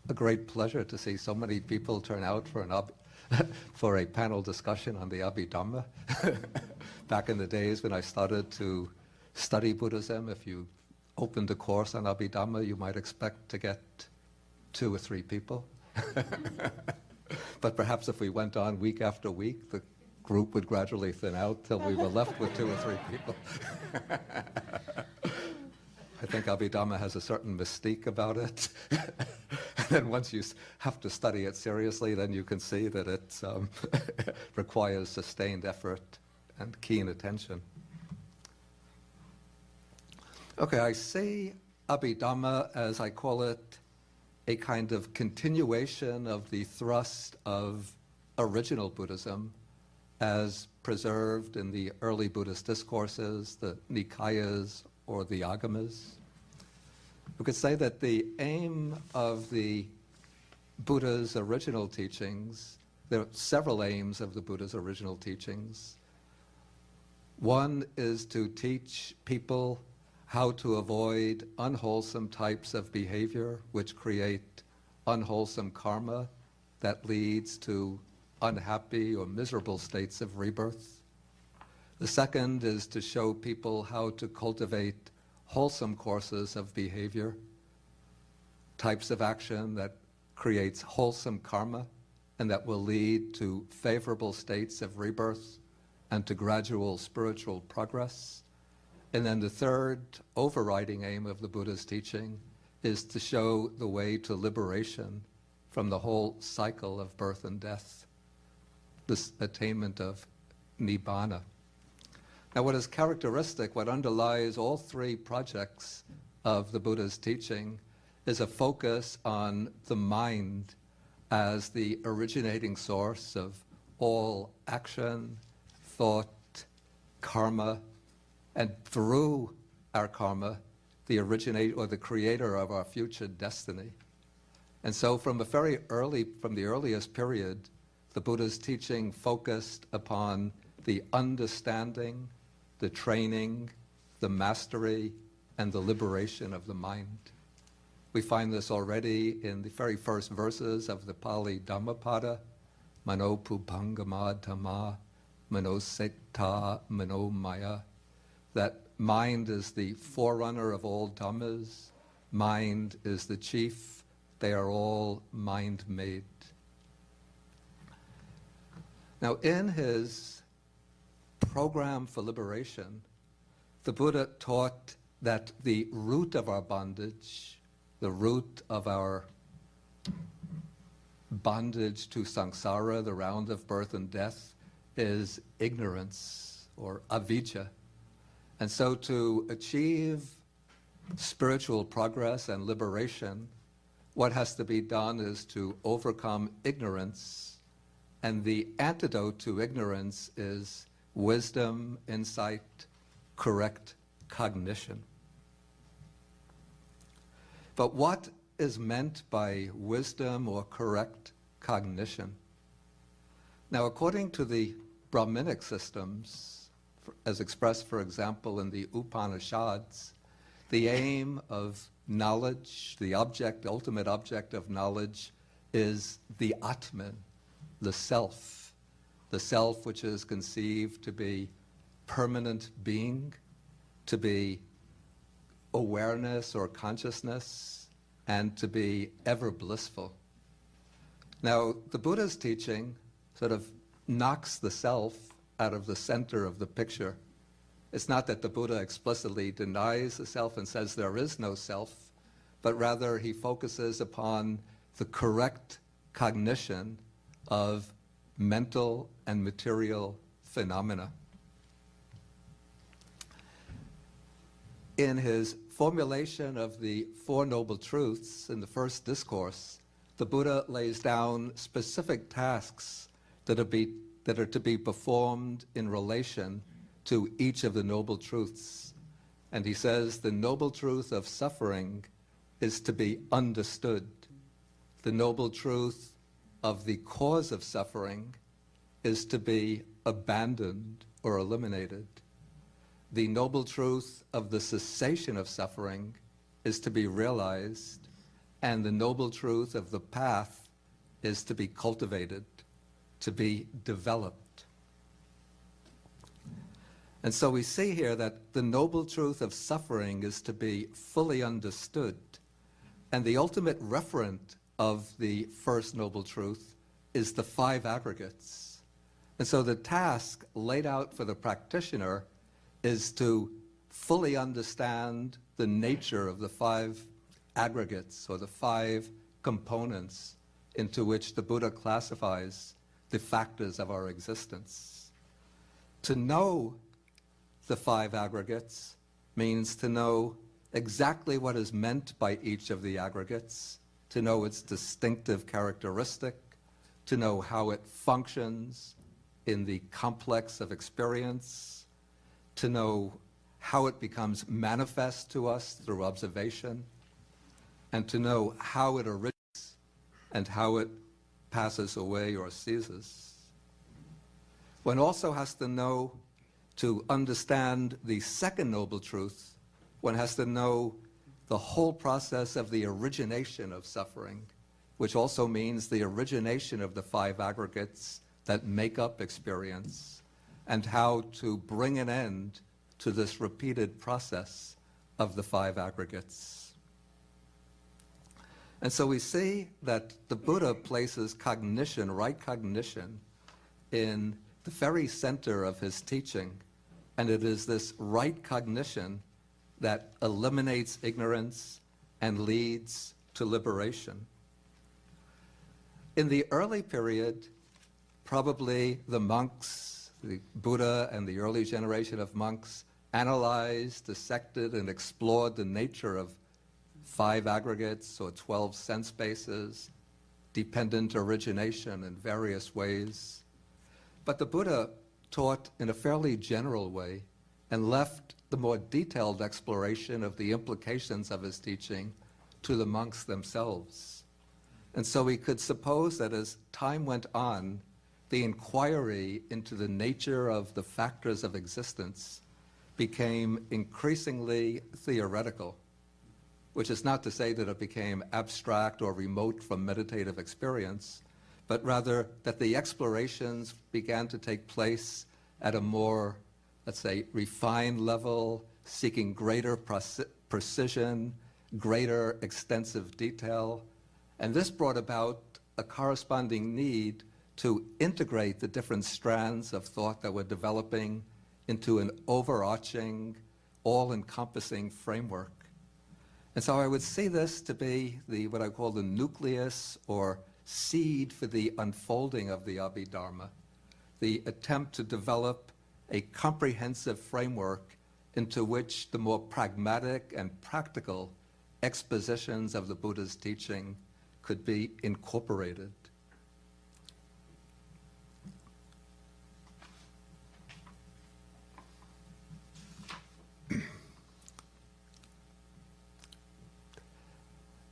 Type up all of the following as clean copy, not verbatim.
a great pleasure to see so many people turn out for for a panel discussion on the Abhidharma. Back in the days when I started to study Buddhism, if you opened a course on Abhidharma, you might expect to get 2 or 3 people. But perhaps if we went on week after week, the group would gradually thin out till we were left with 2 or 3 people. I think Abhidharma has a certain mystique about it. And then once you have to study it seriously, then you can see that it requires sustained effort and keen attention. Okay, I see Abhidharma, as I call it, a kind of continuation of the thrust of original Buddhism as preserved in the early Buddhist discourses, the Nikayas or the Agamas. We could say that the aim of the Buddha's original teachings, there are several aims of the Buddha's original teachings. One is to teach people how to avoid unwholesome types of behavior which create unwholesome karma that leads to unhappy or miserable states of rebirth. The second is to show people how to cultivate wholesome courses of behavior, types of action that creates wholesome karma and that will lead to favorable states of rebirth and to gradual spiritual progress. And then the third overriding aim of the Buddha's teaching is to show the way to liberation from the whole cycle of birth and death, this attainment of nibbana. Now, what is characteristic, what underlies all 3 projects of the Buddha's teaching is a focus on the mind as the originating source of all action, thought, karma, and through our karma, the originator or the creator of our future destiny. And so from the earliest period, the Buddha's teaching focused upon the understanding, the training, the mastery, and the liberation of the mind. We find this already in the very first verses of the Pali Dhammapada, Mano Pubhangama Dhamma, Mano Setta, Mano Maya, that mind is the forerunner of all dhammas, mind is the chief, they are all mind-made. Now, in his program for liberation, the Buddha taught that the root of our bondage, the root of our bondage to samsara, the round of birth and death, is ignorance or avijja. And so to achieve spiritual progress and liberation, what has to be done is to overcome ignorance. And the antidote to ignorance is wisdom, insight, correct cognition. But what is meant by wisdom or correct cognition? Now, according to the Brahminic systems, as expressed, for example, in the Upanishads, the aim of knowledge, the ultimate object of knowledge, is the Atman, the self which is conceived to be permanent being, to be awareness or consciousness, and to be ever blissful. Now, the Buddha's teaching sort of knocks the self out of the center of the picture. It's not that the Buddha explicitly denies the self and says there is no self, but rather he focuses upon the correct cognition of mental and material phenomena. In his formulation of the Four Noble Truths in the first discourse, the Buddha lays down specific tasks that are to be performed in relation to each of the Noble Truths. And he says the Noble Truth of suffering is to be understood. The Noble Truth of the cause of suffering is to be abandoned or eliminated. The Noble Truth of the cessation of suffering is to be realized, and the noble truth of the path is to be cultivated, to be developed. And so we see here that the noble truth of suffering is to be fully understood, and the ultimate referent of the first noble truth is the five aggregates. And so the task laid out for the practitioner is to fully understand the nature of the five aggregates, or the five components into which the Buddha classifies the factors of our existence. To know the five aggregates means to know exactly what is meant by each of the aggregates, to know its distinctive characteristic, to know how it functions in the complex of experience, to know how it becomes manifest to us through observation, and to know how it originates and how it passes away or ceases. One also has to know, to understand the second noble truth, one has to know the whole process of the origination of suffering, which also means the origination of the five aggregates that make up experience, and how to bring an end to this repeated process of the five aggregates. And so we see that the Buddha places cognition, right cognition, in the very center of his teaching. And it is this right cognition that eliminates ignorance and leads to liberation. In the early period, probably the monks, the Buddha and the early generation of monks, analyzed, dissected, and explored the nature of five aggregates or 12 sense bases, dependent origination in various ways. But the Buddha taught in a fairly general way and left the more detailed exploration of the implications of his teaching to the monks themselves. And so we could suppose that as time went on, the inquiry into the nature of the factors of existence became increasingly theoretical, which is not to say that it became abstract or remote from meditative experience, but rather that the explorations began to take place at a more, let's say, refined level, seeking greater precision, greater extensive detail. And this brought about a corresponding need to integrate the different strands of thought that were developing into an overarching, all-encompassing framework. And so I would see this to be what I call the nucleus or seed for the unfolding of the Abhidharma, the attempt to develop a comprehensive framework into which the more pragmatic and practical expositions of the Buddha's teaching could be incorporated.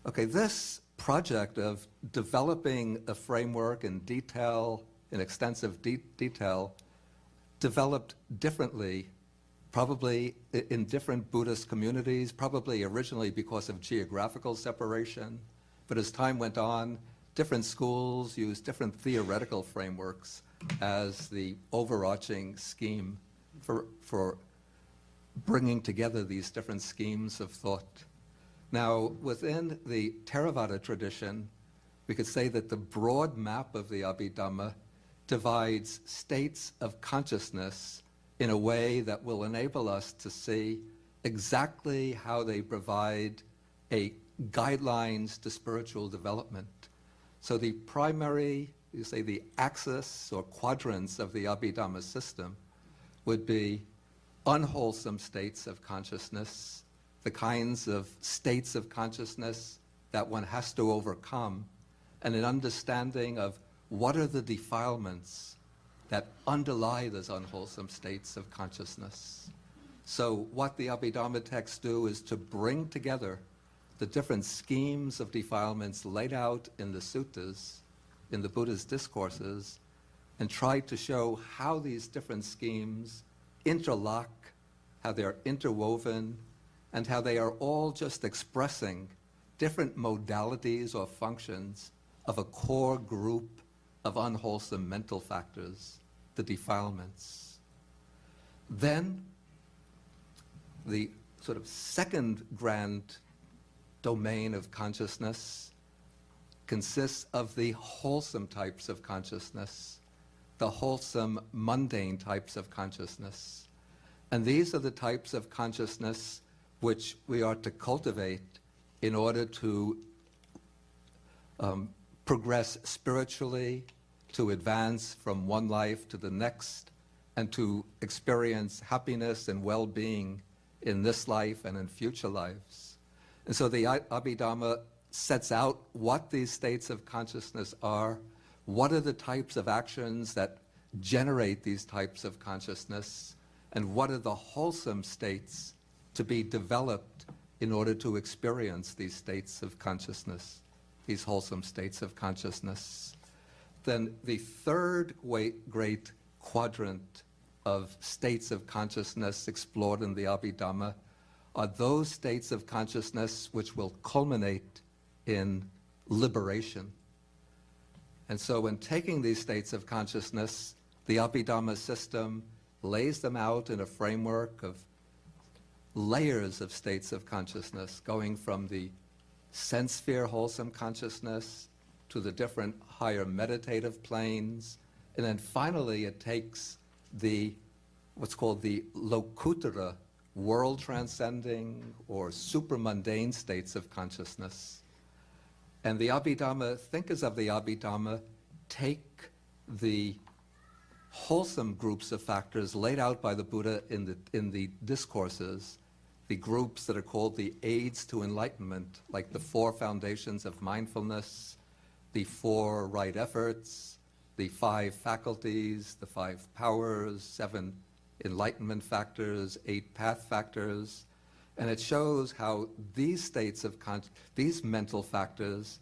Okay, this project of developing a framework in detail, in extensive detail, developed differently, probably in different Buddhist communities, probably originally because of geographical separation. But as time went on, different schools used different theoretical frameworks as the overarching scheme for bringing together these different schemes of thought. Now, within the Theravada tradition, we could say that the broad map of the Abhidhamma divides states of consciousness in a way that will enable us to see exactly how they provide guidelines to spiritual development. So the primary, you say the axis or quadrants of the Abhidhamma system would be unwholesome states of consciousness, the kinds of states of consciousness that one has to overcome, and an understanding of what are the defilements that underlie those unwholesome states of consciousness. So what the Abhidharma texts do is to bring together the different schemes of defilements laid out in the suttas, in the Buddha's discourses, and try to show how these different schemes interlock, how they're interwoven, and how they are all just expressing different modalities or functions of a core group of unwholesome mental factors, the defilements. Then the sort of second grand domain of consciousness consists of the wholesome types of consciousness, the wholesome mundane types of consciousness. And these are the types of consciousness which we are to cultivate in order to progress spiritually, to advance from one life to the next, and to experience happiness and well-being in this life and in future lives. And so the Abhidharma sets out what these states of consciousness are, what are the types of actions that generate these types of consciousness, and what are the wholesome states to be developed in order to experience these states of consciousness, these wholesome states of consciousness. Then the third great quadrant of states of consciousness explored in the Abhidharma are those states of consciousness which will culminate in liberation. And so when taking these states of consciousness, the Abhidharma system lays them out in a framework of layers of states of consciousness, going from the sense sphere wholesome consciousness to the different higher meditative planes, and then finally it takes the what's called the Lokuttara, world transcending or supramundane states of consciousness. And the Abhidharma, thinkers of the Abhidharma, take the wholesome groups of factors laid out by the Buddha in the discourses, the groups that are called the aids to enlightenment, like the 4 foundations of mindfulness, the 4 right efforts, the 5 faculties, the 5 powers, 7 enlightenment factors, 8 path factors. And it shows how these states of these mental factors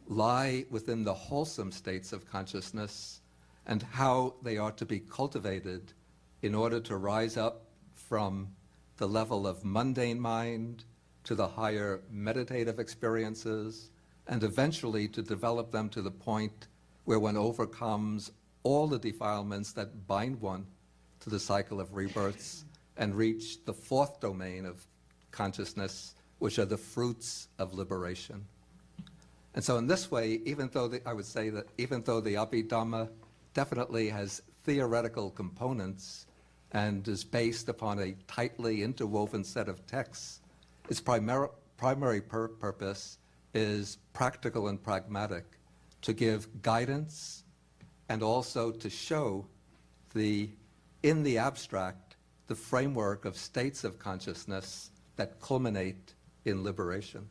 lie within the wholesome states of consciousness and how they are to be cultivated in order to rise up from the level of mundane mind to the higher meditative experiences, and eventually to develop them to the point where one overcomes all the defilements that bind one to the cycle of rebirths and reach the 4th domain of consciousness, which are the fruits of liberation. And so in this way, even though I would say that even though the Abhidharma definitely has theoretical components and is based upon a tightly interwoven set of texts, its primary purpose is practical and pragmatic, to give guidance and also to show in the abstract, the framework of states of consciousness that culminate in liberation.